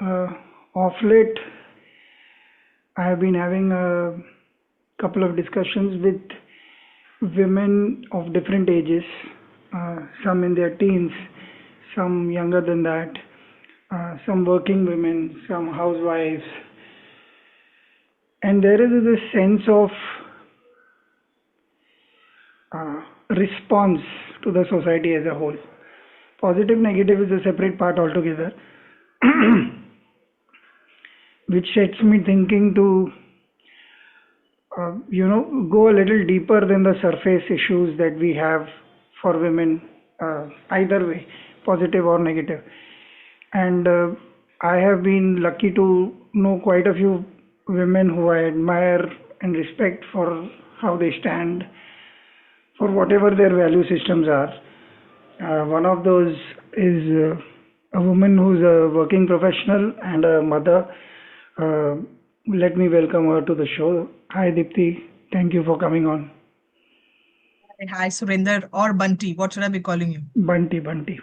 Uh, of late, I have been having a couple of discussions with women of different ages, some in their teens, some younger than that, some working women, some housewives, and there is this sense of response to the society as a whole. Positive, negative is a separate part altogether, which sets me thinking to go a little deeper than the surface issues that we have for women, either way, positive or negative. And I have been lucky to know quite a few women who I admire and respect for how they stand, for whatever their value systems are. One of those is a woman who's a working professional and a mother. Uh, Let me welcome her to the show. Hi, Deepti. Thank you for coming on. Hi, Surinder or Bunty. What should I be calling you? Bunty, Bunty.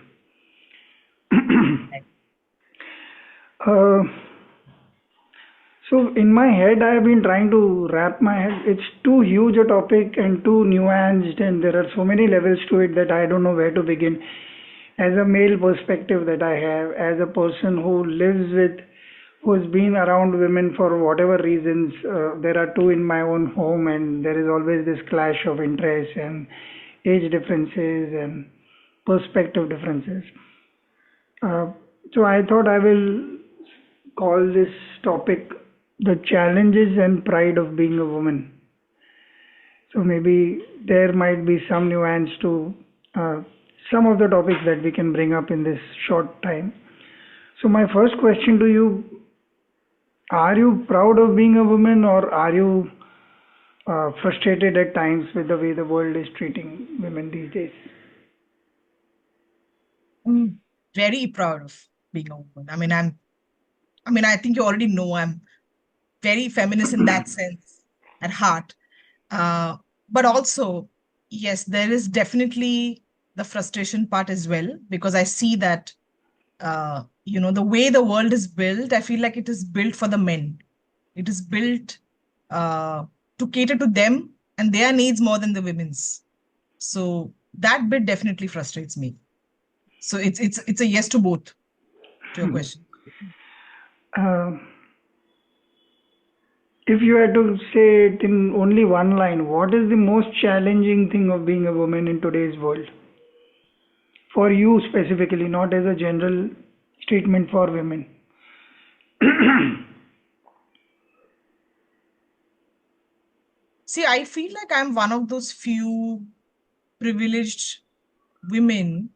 Right. Uh, so in my head, I have been trying to wrap my head. It's too huge a topic and too nuanced, and there are so many levels to it that I don't know where to begin. As a male perspective that I have, as a person who lives with, who's been around women for whatever reasons, there are two in my own home, and there is always this clash of interests and age differences and perspective differences. Uh, so I thought I will call this topic the challenges and pride of being a woman. So maybe there might be some nuance to uh, some of the topics that we can bring up in this short time. So my first question to you: are you proud of being a woman, or are you frustrated at times with the way the world is treating women these days? I'm very proud of being a woman. I think you already know I'm very feminist in that sense at heart. Uh, but also, yes, there is definitely the frustration part as well, because I see that, the way the world is built, I feel like it is built for the men. It is built uh, to cater to them and their needs more than the women's. So that bit definitely frustrates me. So it's a yes to both to your question. Uh, if you had to say it in only one line, what is the most challenging thing of being a woman in today's world? For you specifically, not as a general statement for women. See, I feel like I'm one of those few privileged women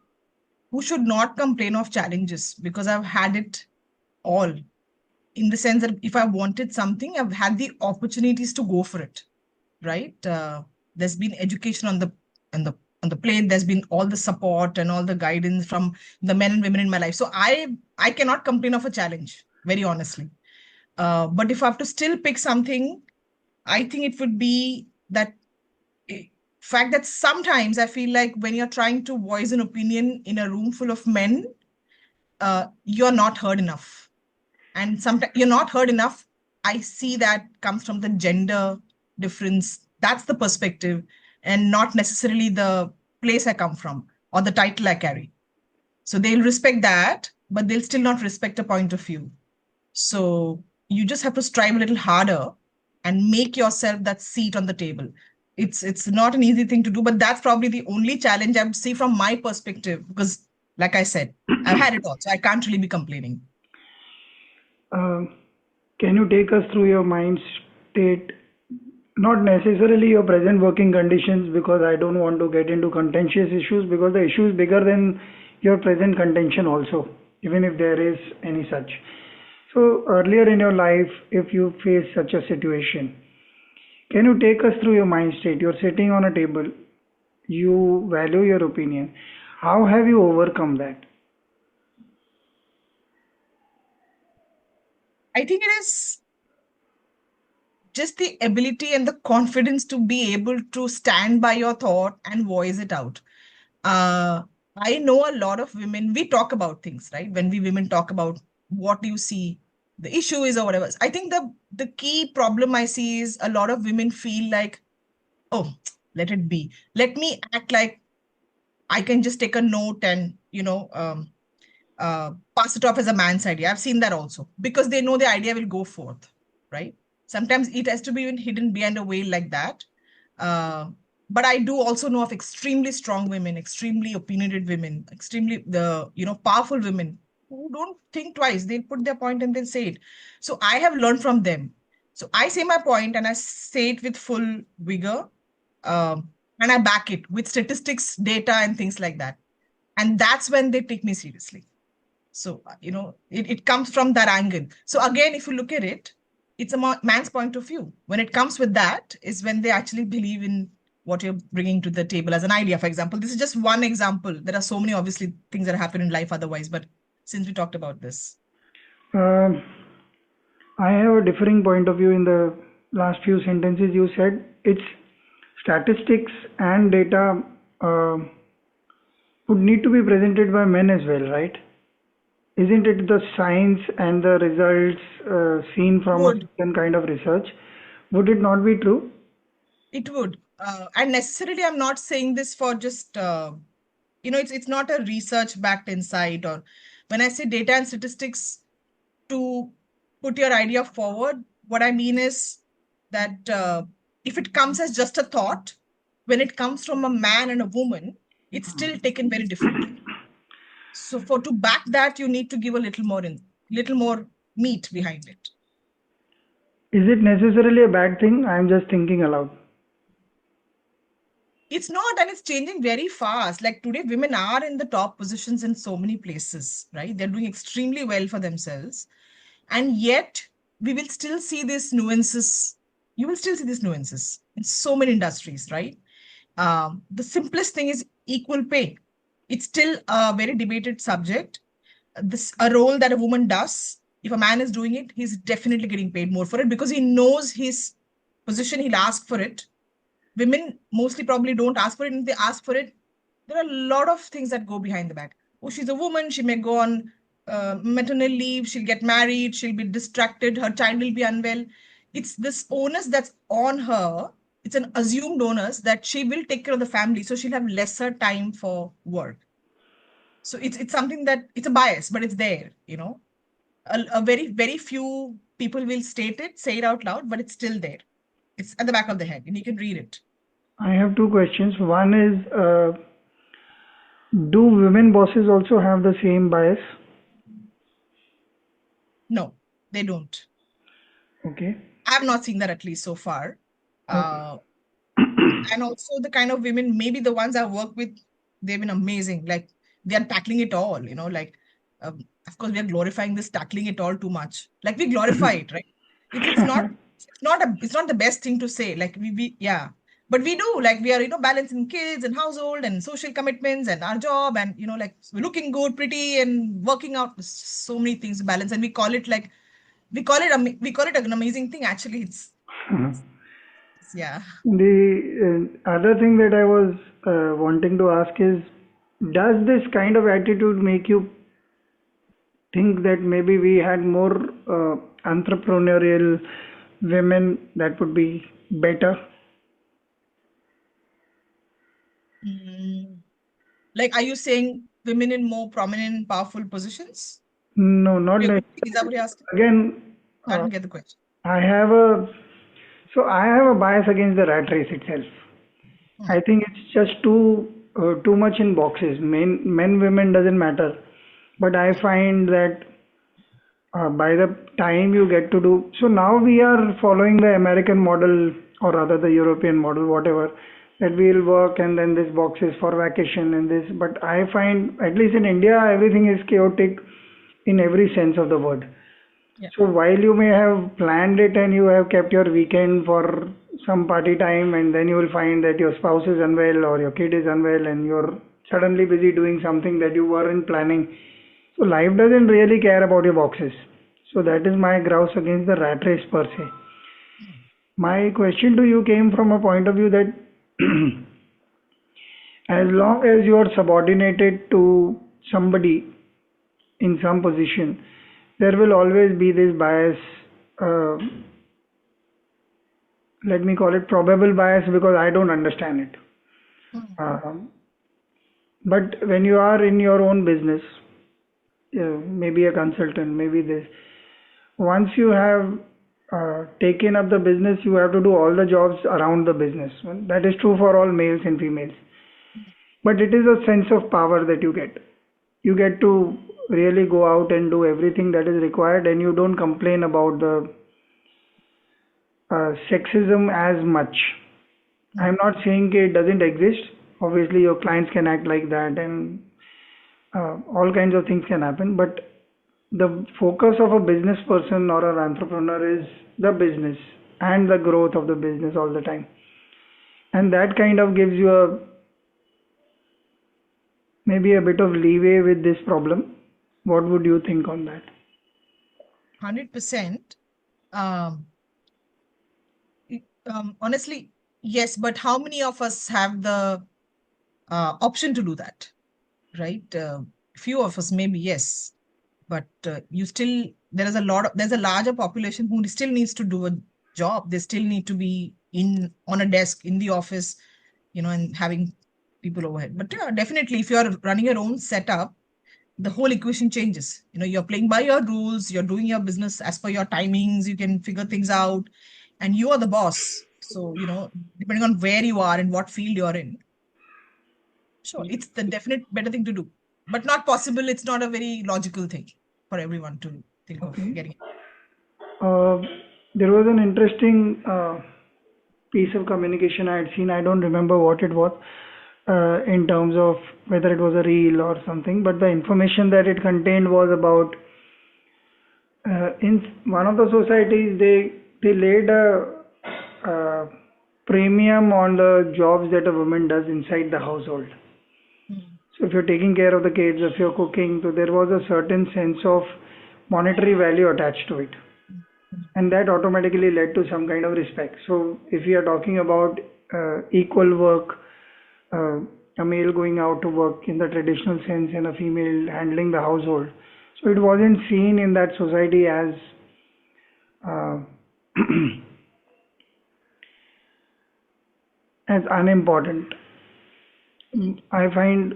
who should not complain of challenges because I've had it all. In the sense that if I wanted something, I've had the opportunities to go for it, right? There's been education on the on the plane. There's been all the support and all the guidance from the men and women in my life. So I cannot complain of a challenge, very honestly. But if I have to still pick something, I think it would be that fact that sometimes I feel like when you're trying to voice an opinion in a room full of men, you're not heard enough. And sometimes you're not heard enough. I see that comes from the gender difference. That's the perspective, and not necessarily the place I come from or the title I carry. So they'll respect that, but they'll still not respect a point of view. So you just have to strive a little harder and make yourself that seat on the table. It's not an easy thing to do, but that's probably the only challenge I would see from my perspective, because like I said, I've had it all, so I can't really be complaining. Uh, can you take us through your mind state? Not necessarily your present working conditions, because I don't want to get into contentious issues, because the issue is bigger than your present contention also, even if there is any such. So earlier in your life, if you face such a situation, can you take us through your mind state? You're sitting on a table, you value your opinion. How have you overcome that? I think it is just the ability and the confidence to be able to stand by your thought and voice it out. Uh, I know a lot of women, we talk about things, right? When we women talk about what do you see the issue is or whatever. I think the key problem I see is a lot of women feel like, oh, let it be. Let me act like I can just take a note and, pass it off as a man's idea. I've seen that also because they know the idea will go forth, right? Sometimes it has to be even hidden behind a veil like that. Uh, but I do also know of extremely strong women, extremely opinionated women, extremely powerful women who don't think twice. They put their point and then say it. So I have learned from them. So I say my point and I say it with full vigor, and I back it with statistics, data, and things like that. And that's when they take me seriously. So, it comes from that angle. So again, if you look at it, it's a man's point of view. When it comes with that is when they actually believe in what you're bringing to the table as an idea. For example, this is just one example. There are so many obviously things that happen in life otherwise, but since we talked about this. Um, I have a differing point of view in the last few sentences you said. It's statistics and data uh, would need to be presented by men as well, right? Isn't it the science and the results seen from a Would. certain kind of research? Would it not be true? It would. And necessarily, I'm not saying this for just, it's not a research backed insight. Or when I say data and statistics to put your idea forward, what I mean is that if it comes as just a thought, when it comes from a man and a woman, it's still taken very differently. So for to back that, you need to give a little more meat behind it. Is it necessarily a bad thing? I'm just thinking aloud. It's not, and it's changing very fast. Like today, women are in the top positions in so many places, right? They're doing extremely well for themselves. And yet, we will still see these nuances. You will still see these nuances in so many industries, right? The simplest thing is equal pay. It's still a very debated subject. This a role that a woman does. If a man is doing it, he's definitely getting paid more for it because he knows his position. He'll ask for it. Women mostly probably don't ask for it. And if they ask for it, there are a lot of things that go behind the back. Oh, she's a woman. She may go on maternal leave. She'll get married. She'll be distracted. Her child will be unwell. It's this onus that's on her. It's an assumed onus that she will take care of the family. So she'll have lesser time for work. So it's something that it's a bias, but it's there, A very, very few people will state it, say it out loud, but it's still there. It's at the back of the head and you can read it. I have two questions. One is, do women bosses also have the same bias? No, they don't. Okay. I've not seen that at least so far. Okay. Uh, and also the kind of women, maybe the ones I've worked with, they've been amazing. Like they are tackling it all, of course we are glorifying this tackling it all too much. Like we glorify it, right? It's not the best thing to say. Like yeah. But we do, like we are, balancing kids and household and social commitments and our job and like we're looking good, pretty and working out. So many things to balance. And we call it an amazing thing. Actually, yeah. The other thing that I was wanting to ask is, does this kind of attitude make you think that maybe we had more entrepreneurial women that would be better? Mm. Like, are you saying women in more prominent, powerful positions? No, not Is that necessarily. what you're asking? Again, I uh, didn't get the question. I have a I have a bias against the rat race itself. Hmm. I think it's just too much in boxes. Men, women doesn't matter. But I find that by the time you get to do so, now we are following the American model or rather the European model, whatever, that we'll work and then this box is for vacation and this. But I find at least in India everything is chaotic in every sense of the word. Yeah. So while you may have planned it and you have kept your weekend for some party time, and then you will find that your spouse is unwell or your kid is unwell and you're suddenly busy doing something that you weren't planning. So life doesn't really care about your boxes. So that is my grouse against the rat race per se. My question to you came from a point of view that as long as you are subordinated to somebody in some position, there will always be this bias. Uh, Let me call it probable bias because I don't understand it. Mm. Um, but when you are in your own business, maybe a consultant, maybe this, once you have taken up the business, you have to do all the jobs around the business. Well, that is true for all males and females. But it is a sense of power that you get. You get to really go out and do everything that is required, and you don't complain about the sexism as much. I'm Mm. not saying it doesn't exist. Obviously, your clients can act like that, and all kinds of things can happen. But the focus of a business person or an entrepreneur is the business and the growth of the business all the time. And that kind of gives you a maybe a bit of leeway with this problem. What would you think on that? 100%. Um, Honestly, yes, but how many of us have the option to do that, right? Few of us, maybe, yes, but you still there's a larger population who still needs to do a job. They still need to be in on a desk in the office, and having people overhead. But yeah, definitely, if you are running your own setup, the whole equation changes. You're playing by your rules, you're doing your business as per your timings, you can figure things out, and you are the boss. So, depending on where you are and what field you're in, sure, it's the definite better thing to do. But not possible, it's not a very logical thing for everyone to think of Okay. getting. Uh, there was an interesting piece of communication I had seen. I don't remember what it was in terms of whether it was a reel or something, but the information that it contained was about in one of the societies they laid a premium on the jobs that a woman does inside the household. Mm. So if you're taking care of the kids, if you're cooking, so there was a certain sense of monetary value attached to it. And that automatically led to some kind of respect. So if we are talking about equal work, uh, a male going out to work in the traditional sense and a female handling the household, so it wasn't seen in that society as uh, as unimportant. I find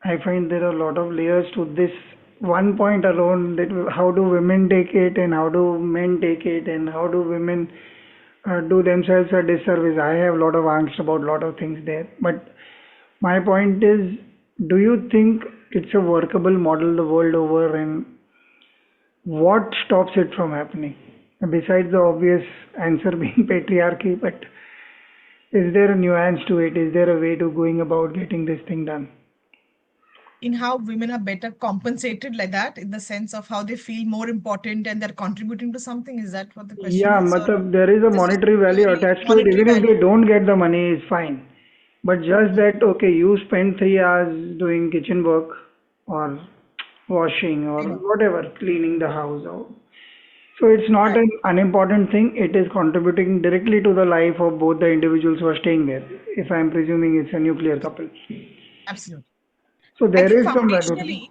there are a lot of layers to this one point alone, that how do women take it and how do men take it and how do women do themselves a disservice. I have a lot of angst about a lot of things there. But my point is, do you think it's a workable model the world over, and what stops it from happening? Besides the obvious answer being patriarchy, but is there a nuance to it? Is there a way to going about getting this thing done? In how women are better compensated like that, in the sense of how they feel more important and they're contributing to something. Is that what the question Yeah, is? Or matlab, there is a this is monetary value purely attached to it. monetary Even if value? they don't get the money, is fine. But just Mm. that, okay, you spend 3 hours doing kitchen work or washing or I know. whatever, cleaning the house. So it's not Right. an unimportant thing. It is contributing directly to the life of both the individuals who are staying there. If I'm presuming it's a nuclear couple. Absolutely. So I there think is some value to it.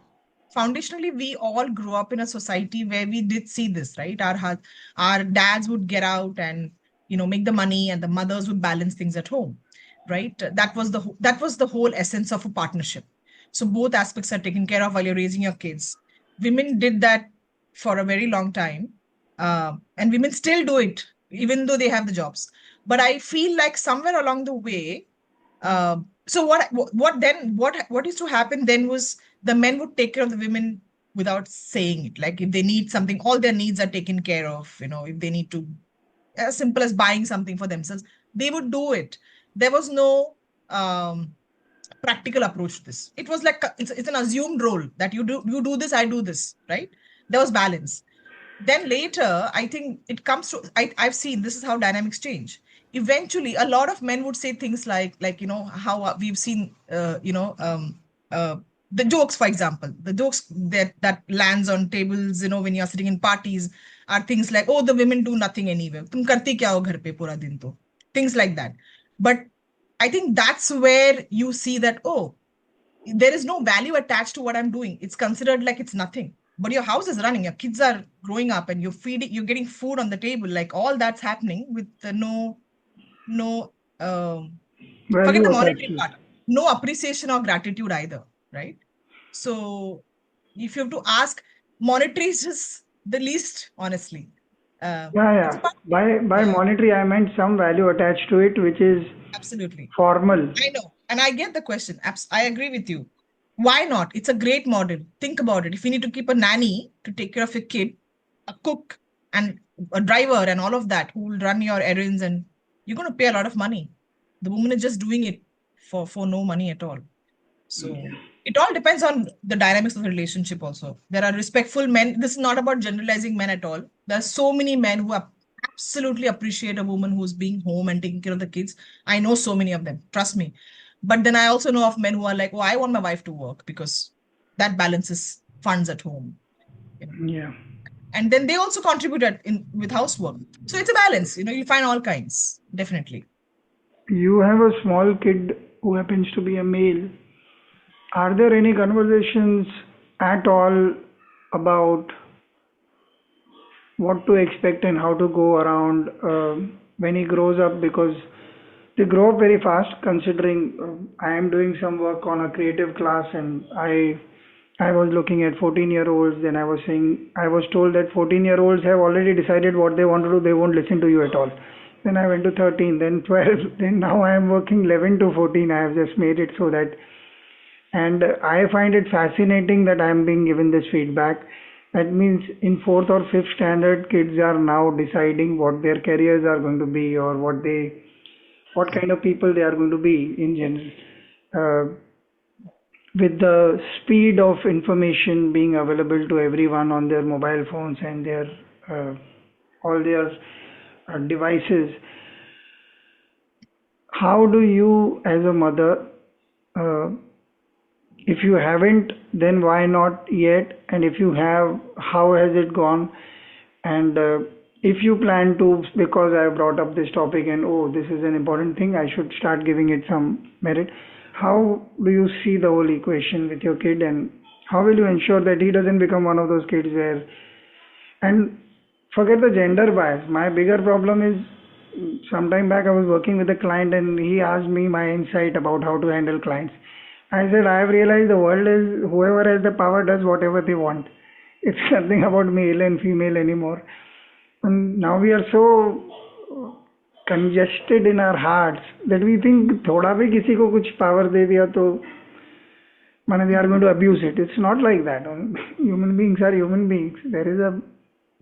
foundationally, we all grew up in a society where we did see this, right? Our dads would get out and make the money, and the mothers would balance things at home, right? That was the whole essence of a partnership. So both aspects are taken care of while you're raising your kids. Women did that for a very long time, and women still do it even though they have the jobs. But I feel like somewhere along the way, so what used to happen then was the men would take care of the women without saying it. Like if they need something, all their needs are taken care of. If they need to, as simple as buying something for themselves, they would do it. There was no practical approach to this. It was like it's an assumed role that you do this, I do this, right? There was balance. Then later, I think it comes to I've seen this is how dynamics change. Eventually, a lot of men would say things like how we've seen uh, the jokes, for example, the jokes that lands on tables, when you're sitting in parties, are things like, oh, the women do nothing anyway, tum karti kya ho ghar pe pura din to, things like that. But I think that's where you see that, oh, there is no value attached to what I'm doing. It's considered like it's nothing. but your house is running, your kids are growing up, and you're getting food on the table. Like all that's happening with no forget Value the attached monetary to it. part, no appreciation or gratitude either, right? So if you have to ask, monetary is just the least, honestly. Yeah, It's yeah. a part. By Yeah, monetary, I meant some value attached to it, which is absolutely. formal. I know. And I get the question. I agree with you. Why not? It's a great model. Think about it. If you need to keep a nanny to take care of your kid, a cook, and a driver, and all of that, who will run your errands, and you're going to pay a lot of money. The woman is just doing it for no money at all. So it all depends on the dynamics of the relationship also. There are respectful men. This is not about generalizing men at all. There are so many men who absolutely appreciate a woman who's being home and taking care of the kids. I know so many of them, trust me. But then I also know of men who are like, oh, I want my wife to work because that balances funds at home. You know. Yeah. And then they also contributed in with housework. So it's a balance, you find all kinds, definitely. You have a small kid who happens to be a male. Are there any conversations at all about what to expect and how to go around when he grows up? Because they grow up very fast, considering I am doing some work on a creative class, and I was looking at 14-year-olds, and I was saying, I was told that 14-year-olds have already decided what they want to do, they won't listen to you at all. Then I went to 13, then 12, then now I am working 11 to 14. I have just made it so that, and I find it fascinating that I am being given this feedback. That means in fourth or fifth standard, kids are now deciding what their careers are going to be, or what kind of people they are going to be in general. Uh, with the speed of information being available to everyone on their mobile phones and their all their devices, how do you, as a mother, uh, if you haven't, then why not yet? And if you have, how has it gone? And if you plan to, because I brought up this topic and oh, this is an important thing, I should start giving it some merit. How do you see the whole equation with your kid, and how will you ensure that he doesn't become one of those kids where, and forget the gender bias. My bigger problem is some time back I was working with a client and he asked me my insight about how to handle clients. I said, I have realized the world is whoever has the power does whatever they want. It's nothing about male and female anymore. And now we are so congested in our hearts that we think थोड़ा भी किसी को कुछ power दे दिया तो माने they are going to abuse it. It's not like that. Human beings are human beings. There is a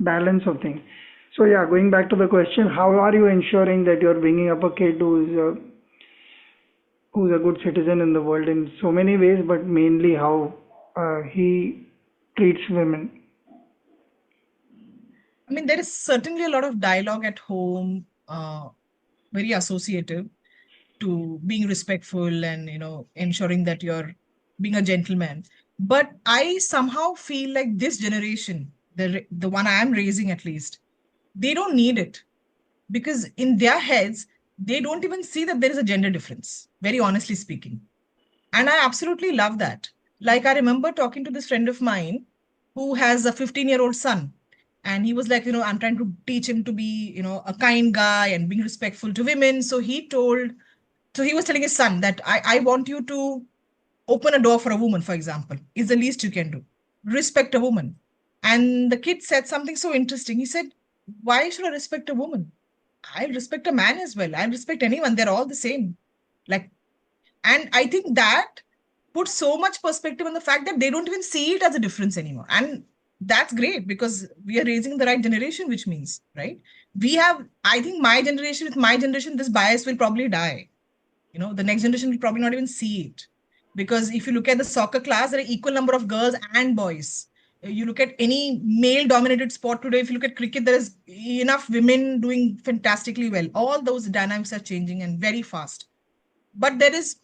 balance of things. So yeah, going back to the question, how are you ensuring that you're bringing up a kid who's a good citizen in the world in so many ways, but mainly how he treats women? I mean, there is certainly a lot of dialogue at home, very associative to being respectful and ensuring that you're being a gentleman. But I somehow feel like this generation, the one I am raising at least, they don't need it, because in their heads they don't even see that there is a gender difference, very honestly speaking. And I absolutely love that. Like, I remember talking to this friend of mine who has a 15-year-old son. And he was like, I'm trying to teach him to be, a kind guy and being respectful to women. So he was telling his son that I want you to open a door for a woman, for example, is the least you can do. Respect a woman. And the kid said something so interesting. He said, why should I respect a woman? I'll respect a man as well. I'll respect anyone. They're all the same. Like, and I think that puts so much perspective on the fact that they don't even see it as a difference anymore. And that's great because we are raising the right generation, which means, right? I think my generation, with my generation, this bias will probably die. The next generation will probably not even see it. Because if you look at the soccer class, there are equal number of girls and boys. You look at any male dominated sport today, if you look at cricket, there is enough women doing fantastically well. All those dynamics are changing and very fast. But there is,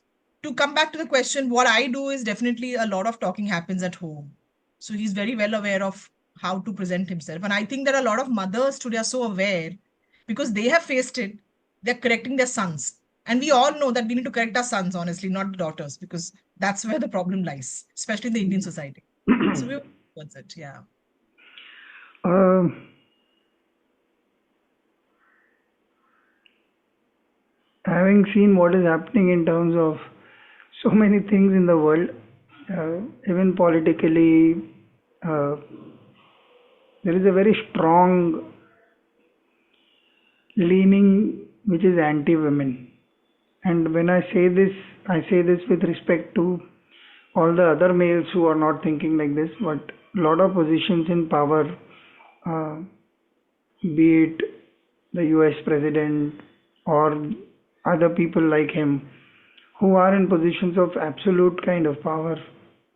to come back to the question, what I do is definitely a lot of talking happens at home. So he's very well aware of how to present himself. And I think that a lot of mothers today are so aware because they have faced it. They're correcting their sons. And we all know that we need to correct our sons, honestly, not the daughters, because that's where the problem lies, especially in the Indian society. So What's it? Yeah. Uh, Having seen what is happening in terms of so many things in the world, even politically, uh, there is a very strong leaning which is anti-women. And when I say this with respect to all the other males who are not thinking like this, but a lot of positions in power, uh, be it the US president or other people like him, who are in positions of absolute kind of power.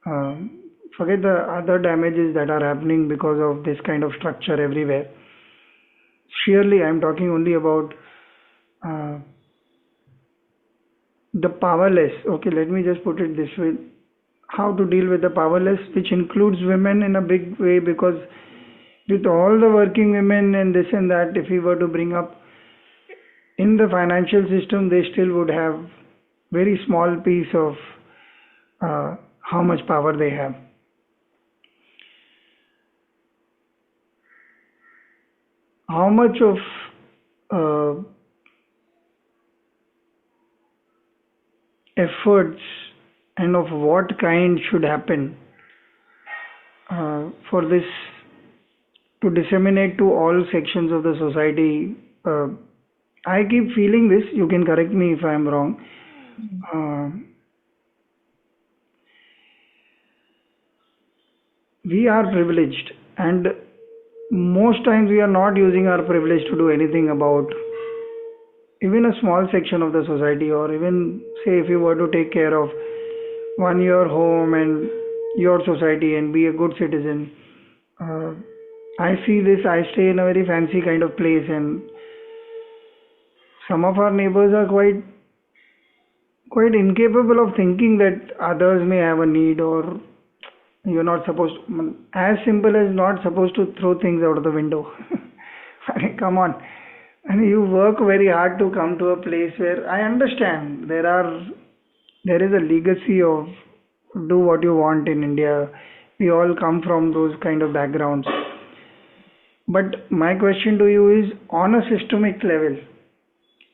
Uh, Forget the other damages that are happening because of this kind of structure everywhere. Surely, I'm talking only about uh, the powerless. Okay, let me just put it this way: how to deal with the powerless, which includes women in a big way, because with all the working women and this and that, if we were to bring up in the financial system, they still would have very small piece of how much power they have. How much of uh, efforts and of what kind should happen for this to disseminate to all sections of the society. Uh, I keep feeling this. You can correct me if I'm wrong. Mm. Uh, we are privileged, and most times we are not using our privilege to do anything about even a small section of the society, or even say if you were to take care of one your home and your society and be a good citizen. Uh, I see this. I stay in a very fancy kind of place, and some of our neighbors are quite incapable of thinking that others may have a need, or you're not supposed to, as simple as not supposed to throw things out of the window. I mean, come on. And you work very hard to come to a place where I understand there is a legacy of do what you want in India. We all come from those kind of backgrounds. But my question to you is on a systemic level,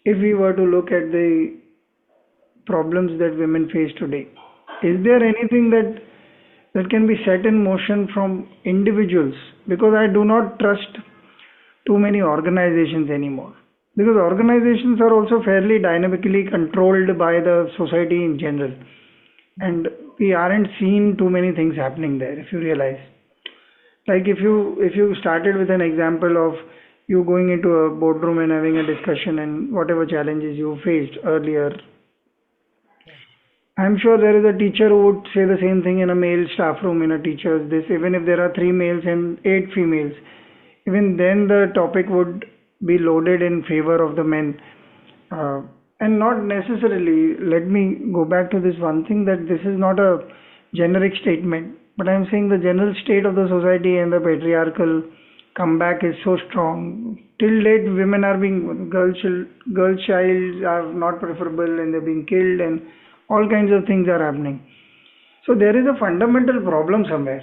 if we were to look at the problems that women face today, is there anything that can be set in motion from individuals? Because I do not trust too many organizations anymore. Because organizations are also fairly dynamically controlled by the society in general. And we aren't seeing too many things happening there, if you realize. Like if you started with an example of you going into a boardroom and having a discussion and whatever challenges you faced earlier, Yeah. I'm sure there is a teacher who would say the same thing in a male staff room in a teacher's this, even if there are three males and eight females, even then the topic would be loaded in favor of the men. Uh, and not necessarily, let me go back to this one thing, that this is not a generic statement, but I'm saying the general state of the society and the patriarchal comeback is so strong. Till date, women are being, girl child are not preferable and they're being killed, and all kinds of things are happening. So there is a fundamental problem somewhere.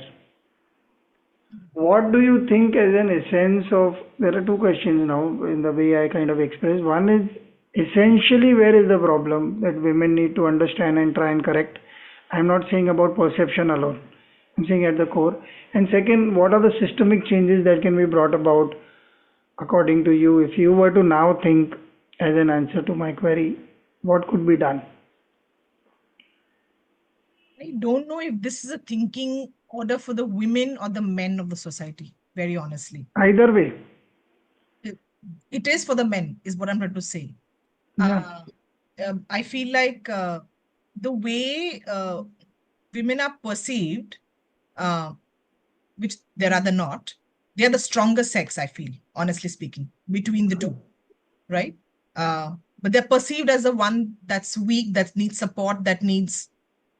What do you think as an essence of, there are two questions now in the way I kind of express. One is essentially where is the problem that women need to understand and try and correct. I'm not saying about perception alone. I'm saying at the core. And second, what are the systemic changes that can be brought about according to you? If you were to now think as an answer to my query, what could be done? I don't know if this is a thinking order for the women or the men of the society, very honestly. Either way. It it is for the men, is what I'm trying to say. Yeah. Uh, I feel like the way women are perceived, uh, which they rather not, they are the stronger sex, I feel, honestly speaking, between the two, right? Uh, but they're perceived as the one that's weak, that needs support, that needs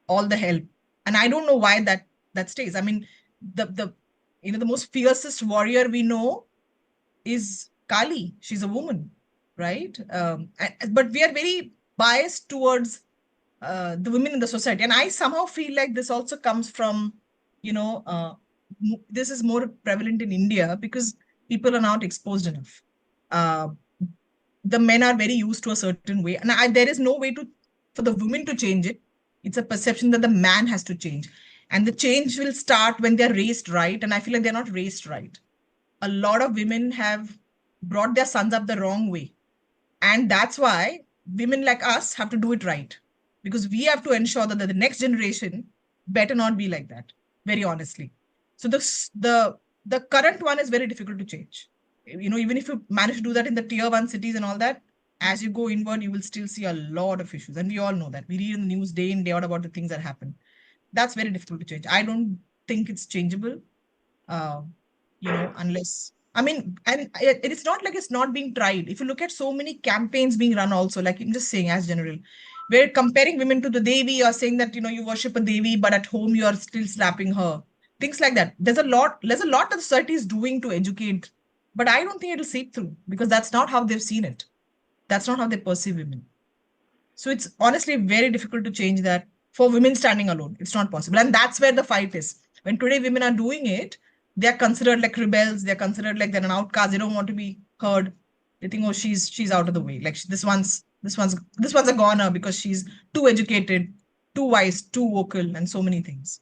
all the help. And I don't know why that stays. I mean, the the most fiercest warrior we know is Kali. She's a woman, right? But we are very biased towards the women in the society, and I somehow feel like this also comes from you know uh, this is more prevalent in India because people are not exposed enough. Uh, the men are very used to a certain way, and there is no way to for the women to change it. It's a perception that the man has to change, and the change will start when they're raised right. And I feel like they're not raised right. A lot of women have brought their sons up the wrong way, and that's why women like us have to do it right, because we have to ensure that the next generation better not be like that, very honestly. So the current one is very difficult to change. Even if you manage to do that in the tier one cities and all that, as you go inward, you will still see a lot of issues. And we all know that. We read in the news day in, day out about the things that happen. That's very difficult to change. I don't think it's changeable, uh, unless I mean, and it's not like it's not being tried. If you look at so many campaigns being run, also, like I'm just saying as general, where comparing women to the Devi or saying that you worship a Devi, but at home you are still slapping her, things like that. There's a lot that the society is doing to educate, but I don't think it'll seep through because that's not how they've seen it. That's not how they perceive women. So it's honestly very difficult to change that for women standing alone. It's not possible. And that's where the fight is. When today women are doing it, they're considered like rebels. They're considered like they're an outcast. They don't want to be heard. They think, oh, she's out of the way. Like this one's a goner because she's too educated, too wise, too vocal, and so many things.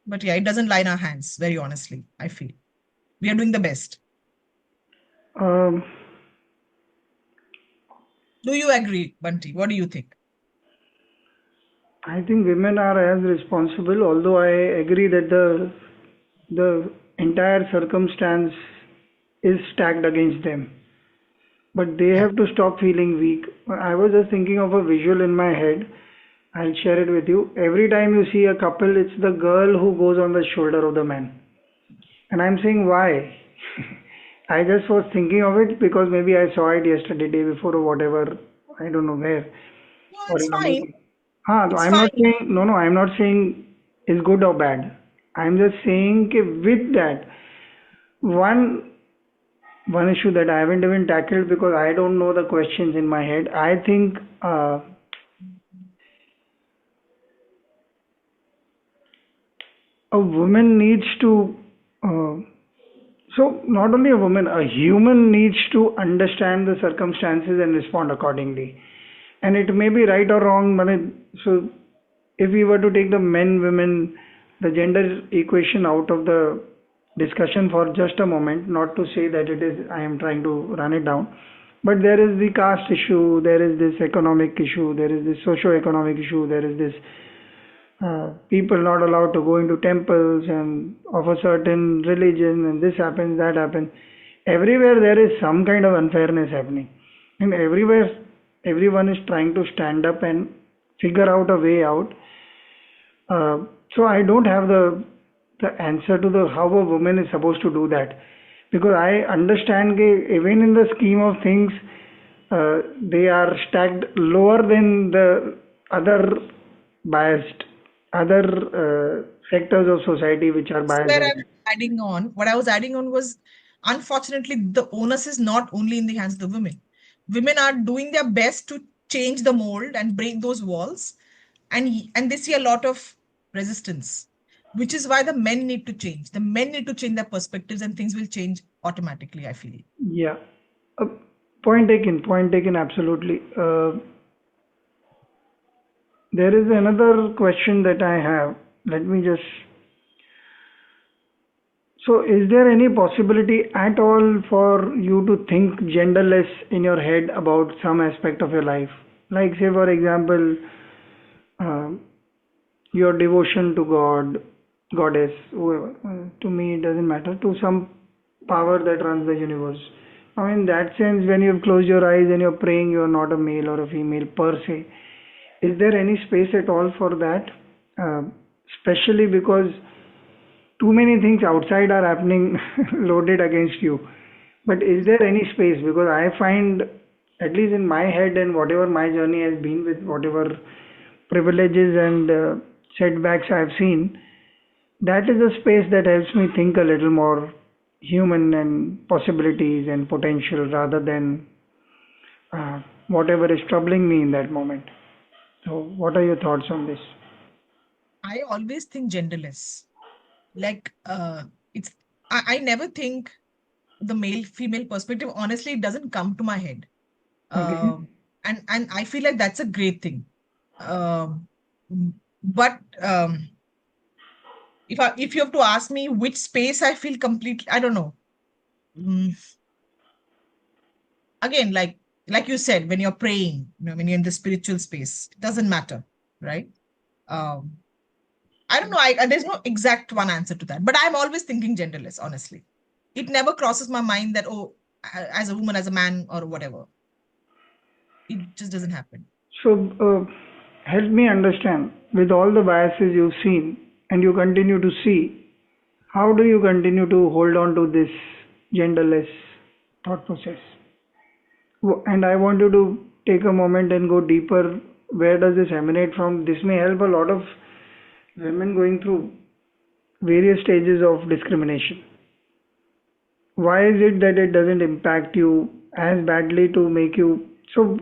But yeah, it doesn't lie in our hands, very honestly, I feel. We are doing the best. Um, Do you agree, Bunty? What do you think? I think women are as responsible, although I agree that the entire circumstance is stacked against them. But they Yeah. have to stop feeling weak. I was just thinking of a visual in my head. I'll share it with you. Every time you see a couple, it's the girl who goes on the shoulder of the man. And I'm saying why? I just was thinking of it because maybe I saw it yesterday, day before, or whatever. I don't know where, No, or it's in a fine. movie. Huh, so It's I'm not fine. saying, no, no, I'm not saying it's good or bad. I'm just saying कि with that, one one issue that I haven't even tackled because I don't know the questions in my head. I think a woman needs to, uh, so not only a woman, a human needs to understand the circumstances and respond accordingly. And it may be right or wrong, but so if we were to take the men, women, the gender equation out of the discussion for just a moment, not to say that it is, I am trying to run it down, but there is the caste issue, there is this economic issue, there is this socio-economic issue, there is this people not allowed to go into temples and of a certain religion, and this happens, that happens. Everywhere there is some kind of unfairness happening, and everywhere everyone is trying to stand up and figure out a way out. Uh, so I don't have the answer to the how a woman is supposed to do that, because I understand that even in the scheme of things, they are stacked lower than the other biased other sectors of society which are biased Where as I'm adding on, what I was adding on was, unfortunately, the onus is not only in the hands of the women. Women are doing their best to change the mold and break those walls, and they see a lot of resistance, which is why the men need to change. The men need to change their perspectives, and things will change automatically, I feel. yeah. Uh, point taken, absolutely. There is another question that I have. Let me just. So, is there any possibility at all for you to think genderless in your head about some aspect of your life? Like, say, for example, uh, your devotion to God, goddess, whoever. To me, it doesn't matter. To some power that runs the universe. Now, in that sense, when you've closed your eyes and you're praying, you're not a male or a female per se. Is there any space at all for that? Uh, Especially because too many things outside are happening loaded against you. But is there any space? Because I find, at least in my head and whatever my journey has been with whatever privileges and setbacks I've seen, that is a space that helps me think a little more human and possibilities and potential rather than whatever is troubling me in that moment. So, what are your thoughts on this? I always think genderless. Like, I never think the male female perspective. Honestly, it doesn't come to my head. Okay. Um, and I feel like that's a great thing. Um, but if you have to ask me which space I feel completely, I don't know. Mm, Again, like you said, when you're praying, when you're in the spiritual space, it doesn't matter, right? Um, I don't know. There's no exact one answer to that, but I'm always thinking genderless. Honestly, it never crosses my mind that, oh, as a woman, as a man, or whatever. It just doesn't happen. So, help me understand with all the biases you've seen and you continue to see, how do you continue to hold on to this genderless thought process? And I want you to take a moment and go deeper. Where does this emanate from? This may help a lot of women going through various stages of discrimination. Why is it that it doesn't impact you as badly to make you so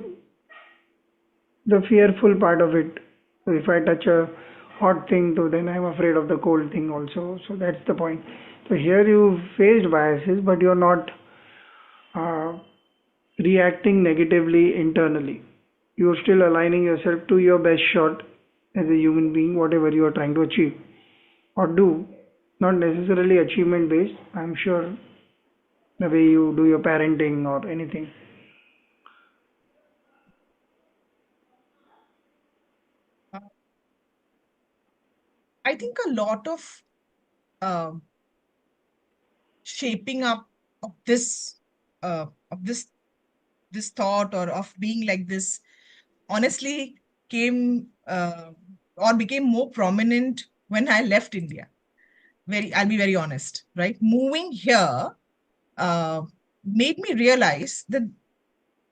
the fearful part of it? So if I touch a hot thing, so then I'm afraid of the cold thing also. So that's the point. So here you faced biases, but you're not uh, reacting negatively internally. You're still aligning yourself to your best shot as a human being, whatever you are trying to achieve or do. Not necessarily achievement based. I'm sure the way you do your parenting or anything. Uh, I think a lot of um shaping up of this thought or of being like this honestly came or became more prominent when I left India. I'll be very honest, right? Moving here uh, made me realize that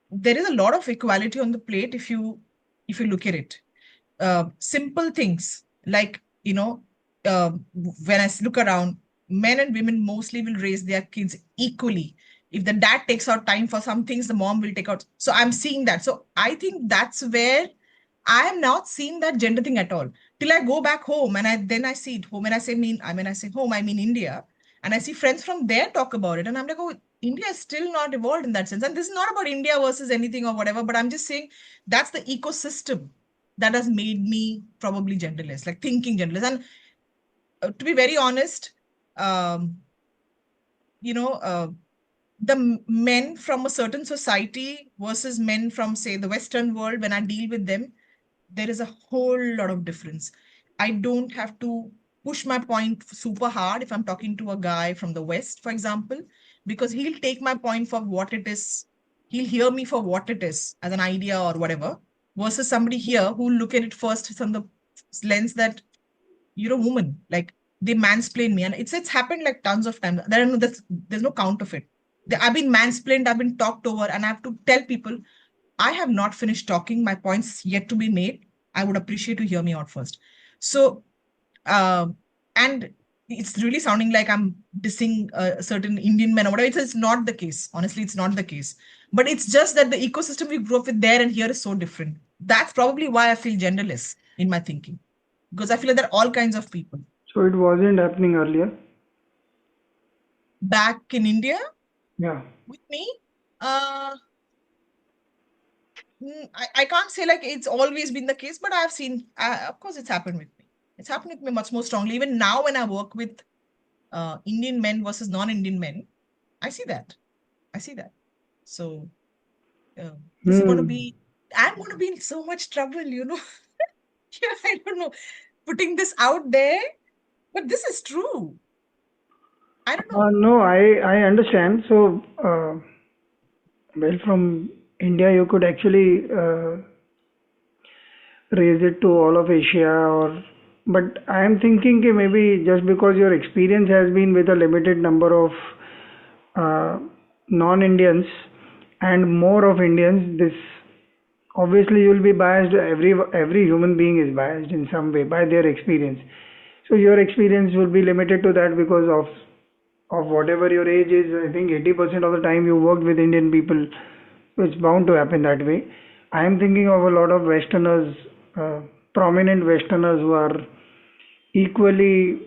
there is a lot of equality on the plate if you look at it. Simple things like, when I look around, men and women mostly will raise their kids equally. If the dad takes out time for some things, the mom will take out. So I'm seeing that. So I think that's where I am not seeing that gender thing at all. Till I go back home and I see it home and I say home, I mean India. And I see friends from there talk about it. And I'm like, oh, India is still not evolved in that sense. And this is not about India versus anything or whatever, but I'm just saying that's the ecosystem that has made me probably genderless, like thinking genderless. And to be very honest, um, you know, the men from a certain society versus men from, say, the Western world, when I deal with them, there is a whole lot of difference. I don't have to push my point super hard if I'm talking to a guy from the West, for example, because he'll take my point for what it is. He'll hear me for what it is as an idea or whatever, versus somebody here who look at it first from the lens that you're a woman. Like they mansplain me, and it's happened like tons of times. There's no count of it. I've been mansplained, I've been talked over, and I have to tell people I have not finished talking. My points yet to be made. I would appreciate to hear me out first. So, and it's really sounding like I'm dissing certain Indian men or whatever. It's not the case. Honestly, it's not the case. But it's just that the ecosystem we grew up with there and here is so different. That's probably why I feel genderless in my thinking, because I feel like there are all kinds of people. So it wasn't happening earlier. Back in India Yeah. with me, uh, I can't say like it's always been the case, but I've seen, of course, it's happened with me. It's happened with me much more strongly. Even now, when I work with Indian men versus non-Indian men, I see that. I see that. So uh, this is going to Hmm. be, I'm going to be in so much trouble. Yeah, I don't know, putting this out there, but this is true. I don't know. No, I understand. So, well, from India, you could actually raise it to all of Asia, or but I am thinking कि maybe just because your experience has been with a limited number of uh, non-Indians and more of Indians, this obviously you'll be biased. Every human being is biased in some way by their experience. So your experience will be limited to that because of whatever your age is. I think 80% of the time you worked with Indian people, so it's bound to happen that way. I am thinking of a lot of Westerners, uh, prominent Westerners who are equally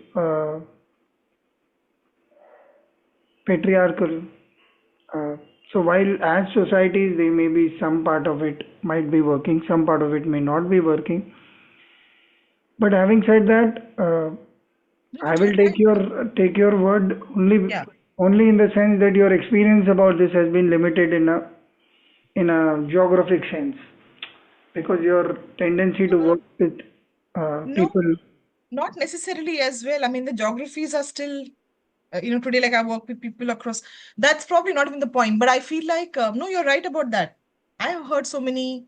patriarchal. Uh, so while as societies, there may be some part of it might be working, some part of it may not be working. But having said that, No, I but will you're right. take your word Yeah. only in the sense that your experience about this has been limited in a geographic sense, because your tendency to Uh, work with no, people. not necessarily as well. I mean, the geographies are still, today, like I work with people across. That's probably not even the point. But I feel like, no, you're right about that. I have heard so many,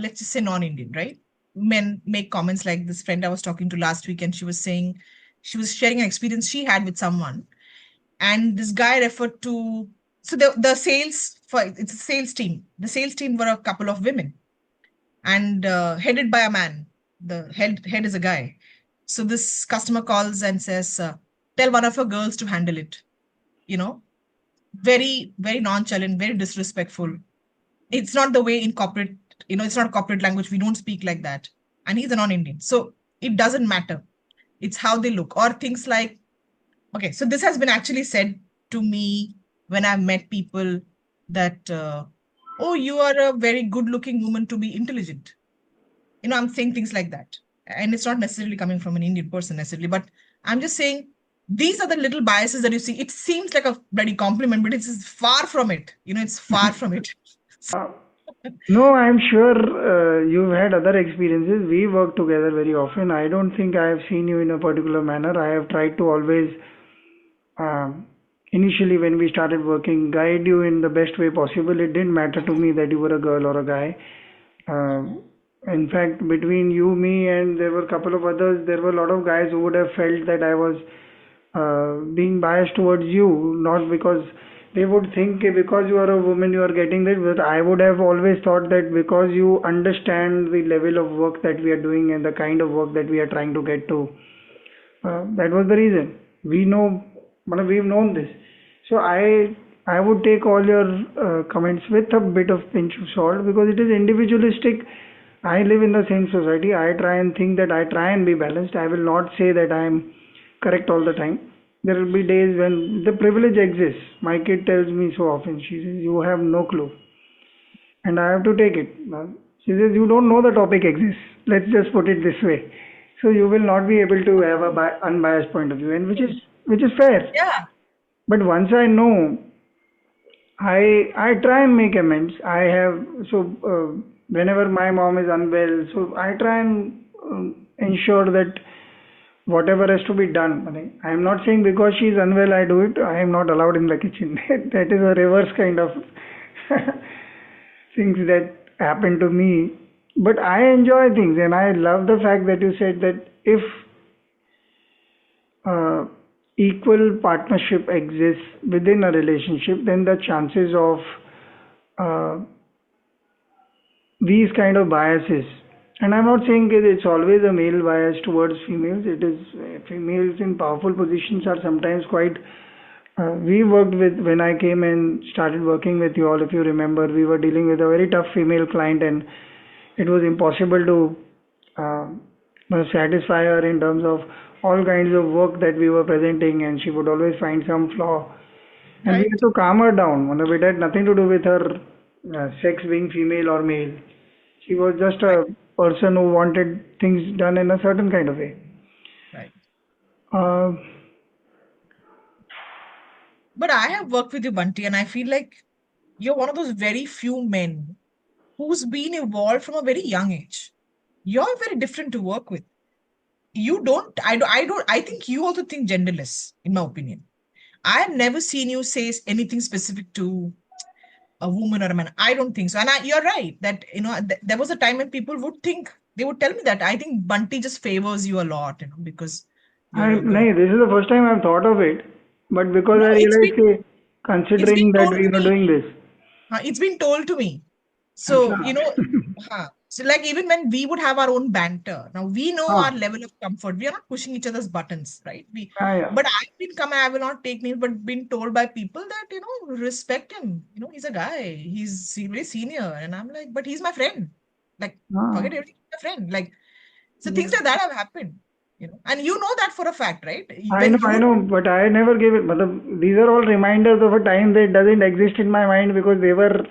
let's just say non-Indian, right? Men make comments like this friend I was talking to last week, and she was saying, she was sharing an experience she had with someone. And this guy referred to, so the sales, for it's a sales team. The sales team were a couple of women and headed by a man. The head is a guy. So this customer calls and says, "Tell one of your girls to handle it." You know, very very nonchalant, very disrespectful. It's not the way in corporate. It's not corporate language. We don't speak like that. And he's a non-Indian, so it doesn't matter. It's how they look, or things like, okay. So this has been actually said to me when I've met people that, oh, you are a very good-looking woman to be intelligent. I'm saying things like that. And it's not necessarily coming from an Indian person necessarily, but I'm just saying these are the little biases that you see. It seems like a bloody compliment, but it's far from it. It's far from it. Uh, no, I'm sure you've had other experiences. We work together very often. I don't think I have seen you in a particular manner. I have tried to always, um, initially when we started working, guide you in the best way possible. It didn't matter to me that you were a girl or a guy. Um, in fact, between you, me, and there were a couple of others, there were a lot of guys who would have felt that I was being biased towards you, not because they would think, because you are a woman, you are getting this. But I would have always thought that because you understand the level of work that we are doing and the kind of work that we are trying to get to, that was the reason. We know, we've known this. So I would take all your comments with a bit of pinch of salt, because it is individualistic. I live in the same society. I try and think that I try and be balanced. I will not say that I am correct all the time. There will be days when the privilege exists. My kid tells me so often. She says, "You have no clue," and I have to take it. She says, "You don't know the topic exists." Let's just put it this way. So you will not be able to have a unbiased point of view, and which is fair. Yeah. But once I know, I try and make amends. I have so whenever my mom is unwell, so I try and ensure that whatever has to be done. I am not saying because she is unwell I do it. I am not allowed in the kitchen. That is a reverse kind of things that happen to me. But I enjoy things, and I love the fact that you said that if uh, equal partnership exists within a relationship, then the chances of uh, these kind of biases, and I'm not saying that it's always a male bias towards females. It is females in powerful positions are sometimes quite. We worked with when I came and started working with you all. If you remember, we were dealing with a very tough female client, and it was impossible to uh, satisfy her in terms of all kinds of work that we were presenting, and she would always find some flaw, and we had Right. to calm her down. It had nothing to do with her sex being female or male. She was just Right. a person who wanted things done in a certain kind of way. Right. Uh, But I have worked with you, Bunty, and I feel like you're one of those very few men who's been evolved from a very young age. You're very different to work with. You don't, I think you also think genderless, in my opinion. I have never seen you say anything specific to a woman or a man. I don't think so. And you're right that, there was a time when people would think, they would tell me that I think Bunty just favors you a lot, because you're a girl. this is the first time I've thought of it, but because No, I realized, it's been considering that told we to were me. doing this, It's been told to me. अच्छा, So, so like even when we would have our own banter, now we know our हाँ, level of comfort. We are not pushing each other's buttons, right? yeah, But I will not take names, but been told by people that, respect him. He's a guy. He's very senior. And I'm like, but he's my friend. Like, हाँ, forget everything, he's my friend. Like, so things yeah. like that have happened. And you know that for a fact, right? When I you know, but I never gave it. These are all reminders of a time that doesn't exist in my mind because they were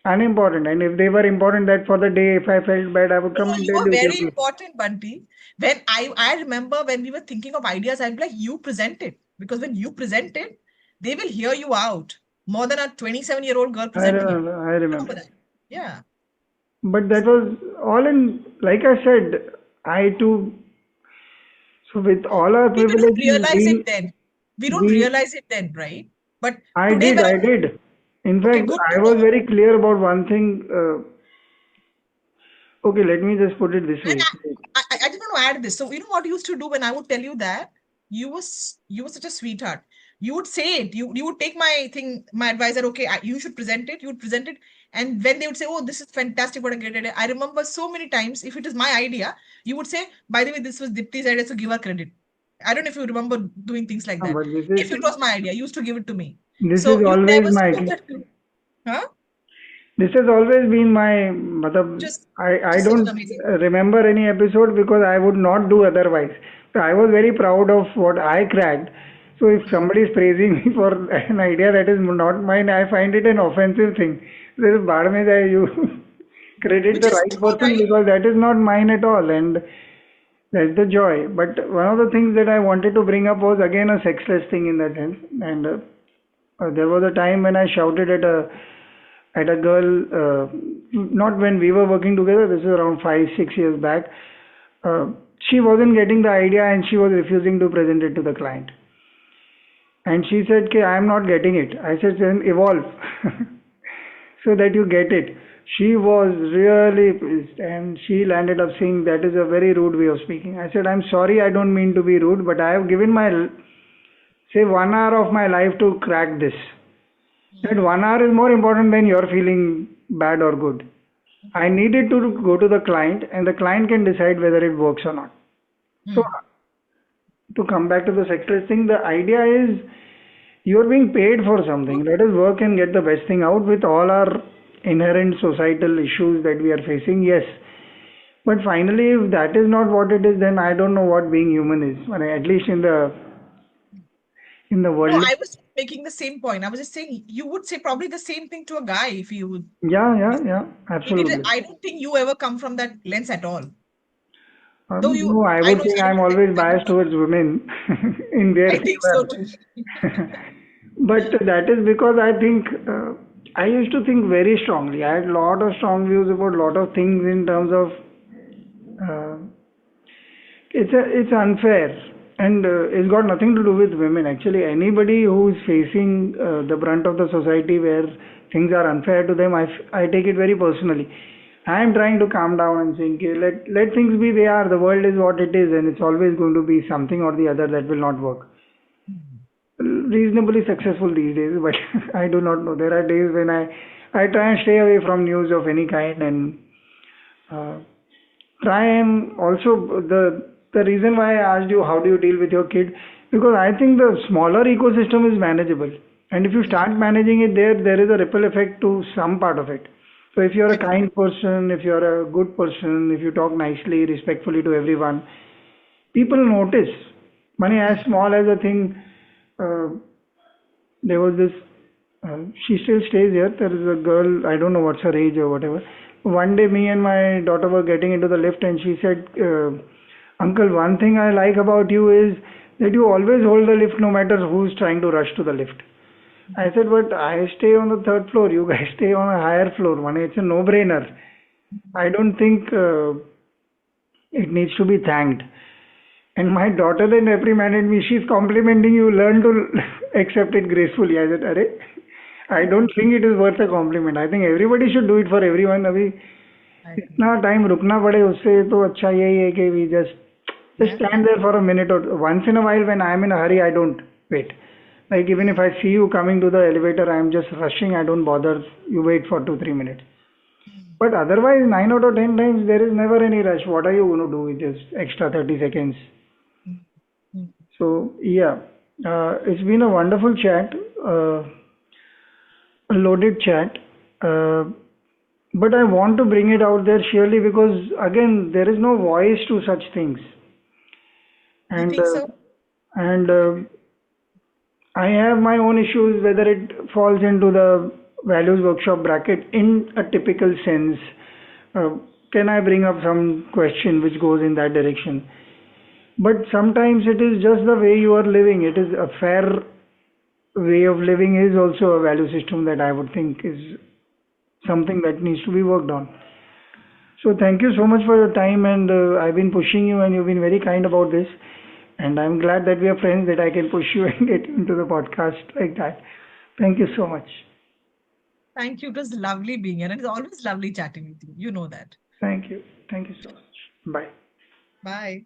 unimportant. And if they were important, that for the day, if I felt bad, I would No, come no, and you tell were you, very Deepti. important, Bunty. When I remember when we were thinking of ideas, I'd be like, you present it. Because when you present it, they will hear you out more than a 27-year-old girl I presenting it. remember, I Remember remember. that? Yeah. But that was all in, like I said, I too, so with all our See, we don't privileges, realize it then. We don't we, realize it then, right? But I today did, when I I'm did. In okay, fact, good to I was know. very clear about one thing. Okay, let me just put it this And way. I just want to add this. So you know what you used to do when I would tell you that you were such a sweetheart. You would say it. You would take my thing, my advice that okay, you should present it. You would present it, and when they would say, "Oh, this is fantastic! What a great idea!" I remember so many times. If it is my idea, you would say, "By the way, this was Dipti's idea, so give her credit." I don't know if you remember doing things like that. But If it was my idea, you used to give it to me. this So is you always never my said that, huh? this has always been my Just, I just such an don't amazing. remember any episode because I would not do otherwise. So I was very proud of what I cracked. So if Hmm. somebody is praising me for an idea that is not mine, I find it an offensive thing. This is baad mein jaye, you credit Which the is right true, person right? because that is not mine at all, and that's the joy. But one of the things that I wanted to bring up was again a sexless thing in that sense, and there was a time when I shouted at a girl, not when we were working together, this is around 5, 6 years back. Uh, she wasn't getting the idea and she was refusing to present it to the client. And she said, "Okay, I'm not getting it." I said, "Then evolve so that you get it." She was really pissed and she landed up saying, "That is a very rude way of speaking." I said, "I'm sorry, I don't mean to be rude, but I have given my, say, 1 hour of my life to crack this. That 1 hour is more important than your feeling bad or good. I need it to go to the client, and the client can decide whether it works or not." So, Hmm. to come back to the sexless thing, the idea is you're being paid for something. Let us work and get the best thing out with all our inherent societal issues that we are facing. Yes, but finally, if that is not what it is, then I don't know what being human is. I mean, at least in the No, world. I was making the same point. I was just saying you would say probably the same thing to a guy if you would. Yeah, yeah, yeah, absolutely. I don't think you ever come from that lens at all. Though No, I I would know you think started I'm to always say, biased towards women in their I think so favor. too. But that is because I think I used to think very strongly. I had a lot of strong views about a lot of things in terms of uh, it's unfair and it's got nothing to do with women. Actually, anybody who is facing the brunt of the society where things are unfair to them, I take it very personally. I am trying to calm down and saying, "Okay, let things be they are. The world is what it is, and it's always going to be something or the other that will not work." Reasonably successful these days, but I do not know. There are days when I try and stay away from news of any kind and uh, try and also the reason why I asked you how do you deal with your kid, because I think the smaller ecosystem is manageable, and if you Hmm. start managing it there is a ripple effect to some part of it. So if you're a Agree. kind person, if you're a good person, if you talk nicely, respectfully to everyone, people notice. Money as Hmm. small as a thing. Uh, there was this, she still stays here. There is a girl, I don't know what's her age or whatever. One day, me and my daughter were getting into the lift, and she said, "Uncle, one thing I like about you is that you always hold the lift no matter who's trying to rush to the lift." I said, "But I stay on the third floor, you guys stay on a higher floor. Man, it's a no brainer. I don't think it needs to be thanked." And my daughter then reprimanded me. "She's complimenting you. Learn to accept it gracefully." I said, "Arey, I don't think it is worth a compliment. I think everybody should do it for everyone. अभी I agree. इतना time रुकना पड़े उससे तो अच्छा यही है कि we just Yeah. stand there for a minute or once in a while. When I am in a hurry, I don't wait. Like even if I see you coming to the elevator, I am just rushing. I don't bother. You wait for 2, 3 minutes. But otherwise, 9 out of 10 times there is never any rush. What are you going to do with this extra 30 seconds? Hmm. Hmm. So yeah, it's been a wonderful chat, a loaded chat. Uh, but I want to bring it out there surely because again, there is no voice to such things. You and think uh, so? and I have my own issues whether it falls into the values workshop bracket in a typical sense. Uh, can I bring up some question which goes in that direction? But sometimes it is just the way you are living. It is a fair way of living is also a value system that I would think is something that needs to be worked on. So thank you so much for your time, and I've been pushing you, and you've been very kind about this. And I'm glad that we are friends, that I can push you and get you into the podcast like that. Thank you so much. Thank you. It was lovely being here. And it's always lovely chatting with you. You know that. Thank you. Thank you so much. Bye. Bye.